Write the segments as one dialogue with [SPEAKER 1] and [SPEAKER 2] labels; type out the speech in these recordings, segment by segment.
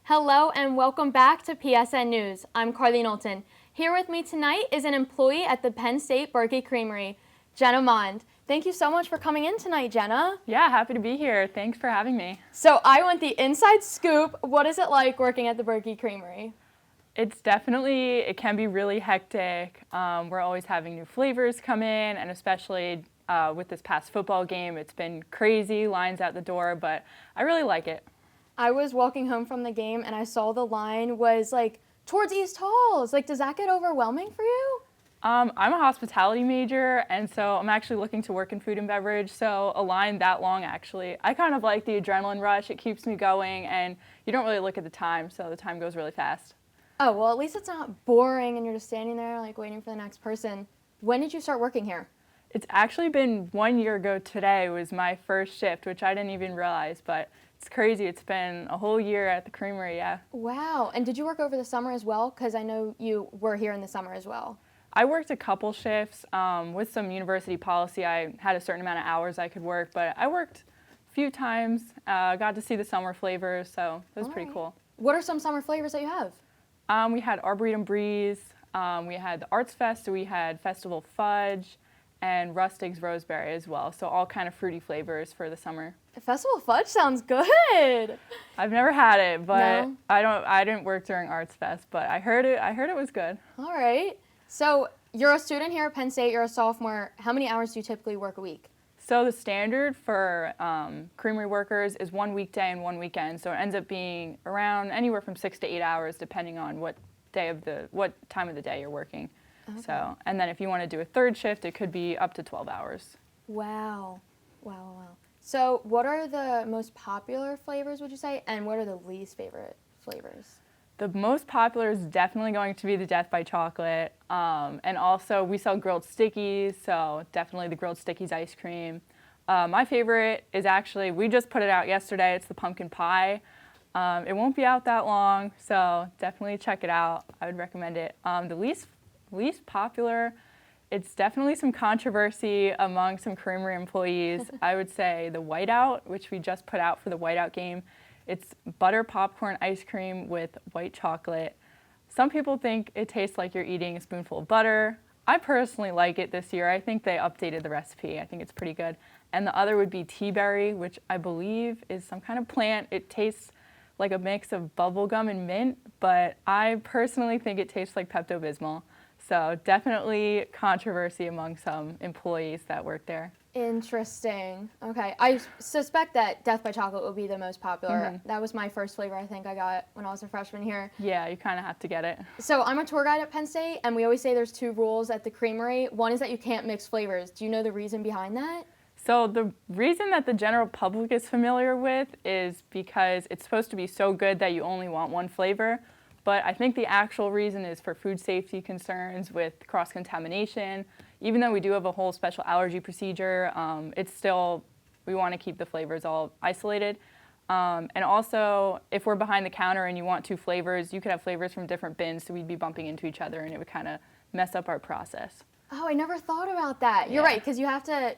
[SPEAKER 1] Hello and welcome back to PSN News. I'm Carly Knowlton. Here with me tonight is an employee at the Penn State Berkey Creamery, Jenna Mond. Thank you so much for coming in tonight, Jenna.
[SPEAKER 2] Yeah, happy to be here. Thanks for having me.
[SPEAKER 1] So I want the inside scoop. What is it like working at the Berkey Creamery?
[SPEAKER 2] It can be really hectic. We're always having new flavors come in, and especially with this past football game, it's been crazy, lines out the door, but I really like it.
[SPEAKER 1] I was walking home from the game and I saw the line was like towards East Halls. Like, does that get overwhelming for you?
[SPEAKER 2] I'm a hospitality major, and so I'm actually looking to work in food and beverage, so a line that long, actually. I kind of like the adrenaline rush. It keeps me going, and you don't really look at the time, so the time goes really fast.
[SPEAKER 1] Oh, well, at least it's not boring and you're just standing there like waiting for the next person. When did you start working here?
[SPEAKER 2] It's actually been 1 year ago today was my first shift, which I didn't even realize, but it's crazy. It's been a whole year at the Creamery, yeah.
[SPEAKER 1] Wow. And did you work over the summer as well? Because I know you were here in the summer as well.
[SPEAKER 2] I worked a couple shifts. With some university policy, I had a certain amount of hours I could work, but I worked a few times, got to see the summer flavors, so it was pretty cool.
[SPEAKER 1] What are some summer flavors that you have?
[SPEAKER 2] We had Arboretum Breeze, we had the Arts Fest, so we had Festival Fudge, and Rustic's Roseberry as well, so all kind of fruity flavors for the summer.
[SPEAKER 1] Festival Fudge sounds good.
[SPEAKER 2] I've never had it, but
[SPEAKER 1] No?
[SPEAKER 2] I didn't work during Arts Fest, but I heard it was good.
[SPEAKER 1] All right. So you're a student here at Penn State, you're a sophomore. How many hours do you typically work a week?
[SPEAKER 2] So the standard for Creamery workers is 1 weekday and 1 weekend, so it ends up being around anywhere from 6 to 8 hours depending on what time of the day you're working.
[SPEAKER 1] Okay.
[SPEAKER 2] So, and then if you want to do a third shift, it could be up to 12 hours.
[SPEAKER 1] Wow. Wow. So what are the most popular flavors, would you say, and what are the least favorite flavors?
[SPEAKER 2] The most popular is definitely going to be the Death by Chocolate, and also we sell grilled stickies, so definitely the grilled stickies ice cream. My favorite is actually, we just put it out yesterday, it's the pumpkin pie. It won't be out that long, so definitely check it out. I would recommend it. The least popular, it's definitely some controversy among some Creamery employees. I would say the Whiteout, which we just put out for the Whiteout game. It's butter popcorn ice cream with white chocolate. Some people think it tastes like you're eating a spoonful of butter. I personally like it this year. I think they updated the recipe. I think it's pretty good. And the other would be tea berry, which I believe is some kind of plant. It tastes like a mix of bubble gum and mint, but I personally think it tastes like Pepto-Bismol. So definitely controversy among some employees that work there.
[SPEAKER 1] Interesting. Okay. I suspect that Death by Chocolate will be the most popular.
[SPEAKER 2] Mm-hmm.
[SPEAKER 1] That was my first flavor I think I got when I was a freshman here.
[SPEAKER 2] Yeah, you kind of have to get it.
[SPEAKER 1] So I'm a tour guide at Penn State, and we always say there's 2 rules at the Creamery. One is that you can't mix flavors. Do you know the reason behind that?
[SPEAKER 2] So the reason that the general public is familiar with is because it's supposed to be so good that you only want one flavor. But I think the actual reason is for food safety concerns with cross-contamination. Even though we do have a whole special allergy procedure, it's still, we want to keep the flavors all isolated. And also, if we're behind the counter and you want 2 flavors, you could have flavors from different bins, so we'd be bumping into each other and it would kind of mess up our process.
[SPEAKER 1] Oh, I never thought about that. You're
[SPEAKER 2] Yeah.
[SPEAKER 1] right, because you have to,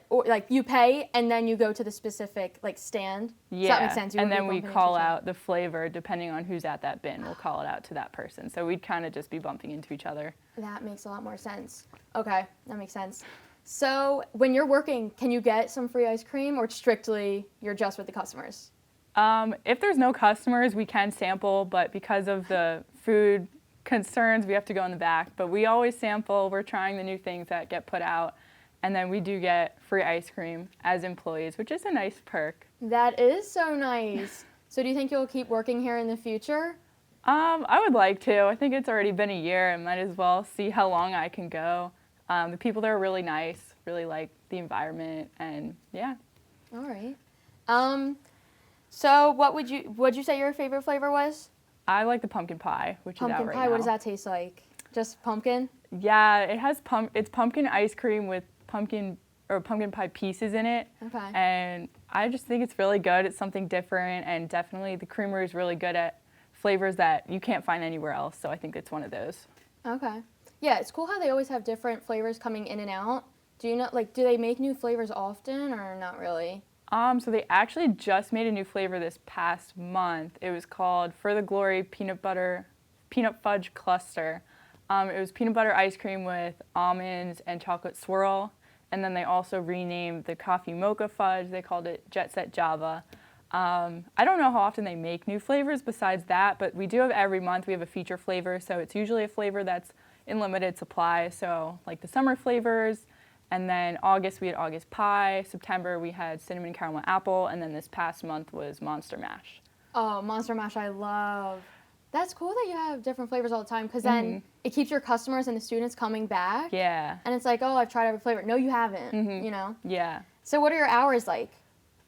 [SPEAKER 1] you pay and then you go to the specific stand.
[SPEAKER 2] Yeah,
[SPEAKER 1] So that makes sense.
[SPEAKER 2] and then we call out the flavor depending on who's at that bin. We'll call it out to that person. So we'd kind of just be bumping into each other.
[SPEAKER 1] That makes a lot more sense. Okay, that makes sense. So when you're working, can you get some free ice cream, or strictly you're just with the customers?
[SPEAKER 2] If there's no customers, we can sample, but because of the food concerns, we have to go in the back. But we always sample. We're trying the new things that get put out. And then we do get free ice cream as employees, which is a nice perk.
[SPEAKER 1] That is so nice. So do you think you'll keep working here in the future?
[SPEAKER 2] I would like to. I think it's already been a year. I might as well see how long I can go. The people there are really nice, really like the environment, and yeah.
[SPEAKER 1] All right. So would you say your favorite flavor was?
[SPEAKER 2] I like the pumpkin pie, which is out right now.
[SPEAKER 1] Pumpkin pie, what does that taste like? Just pumpkin?
[SPEAKER 2] Yeah, it has it's pumpkin ice cream with pumpkin pie pieces in it.
[SPEAKER 1] Okay.
[SPEAKER 2] And I just think it's really good. It's something different, and definitely the Creamery is really good at flavors that you can't find anywhere else, so I think it's one of those.
[SPEAKER 1] Okay. Yeah, it's cool how they always have different flavors coming in and out. Do you know, do they make new flavors often or not really?
[SPEAKER 2] So they actually just made a new flavor this past month. It was called For the Glory Peanut Fudge Cluster. It was peanut butter ice cream with almonds and chocolate swirl. And then they also renamed the coffee mocha fudge. They called it Jet Set Java. I don't know how often they make new flavors besides that, but we do have every month we have a feature flavor. So it's usually a flavor that's in limited supply. So like the summer flavors. And then August, we had August pie. September, we had cinnamon caramel apple. And then this past month was Monster Mash.
[SPEAKER 1] Oh, Monster Mash, I love. That's cool that you have different flavors all the time because then it keeps your customers and the students coming back.
[SPEAKER 2] Yeah.
[SPEAKER 1] And it's like, oh, I've tried every flavor. No, you haven't, you know?
[SPEAKER 2] Yeah.
[SPEAKER 1] So what are your hours like?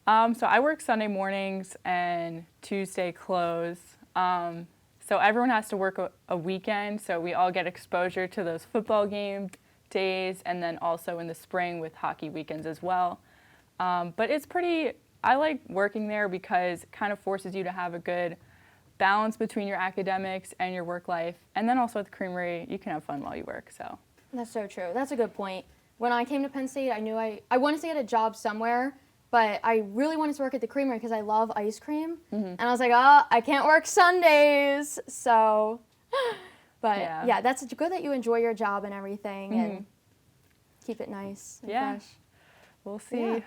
[SPEAKER 2] So I work Sunday mornings and Tuesday close. So everyone has to work a weekend, so we all get exposure to those football game days, and then also in the spring with hockey weekends as well. But it's I like working there because it kind of forces you to have a good balance between your academics and your work life. And then also at the Creamery, you can have fun while you work, so.
[SPEAKER 1] That's so true. That's a good point. When I came to Penn State, I knew I wanted to get a job somewhere, but I really wanted to work at the Creamery because I love ice cream. And I was like, oh, I can't work Sundays, so. But yeah, that's good that you enjoy your job and everything and keep it nice and fresh.
[SPEAKER 2] We'll see.
[SPEAKER 1] Yeah.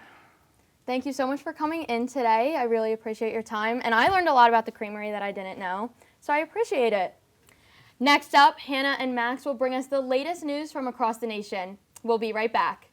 [SPEAKER 1] Thank you so much for coming in today. I really appreciate your time. And I learned a lot about the Creamery that I didn't know, so I appreciate it. Next up, Hannah and Max will bring us the latest news from across the nation. We'll be right back.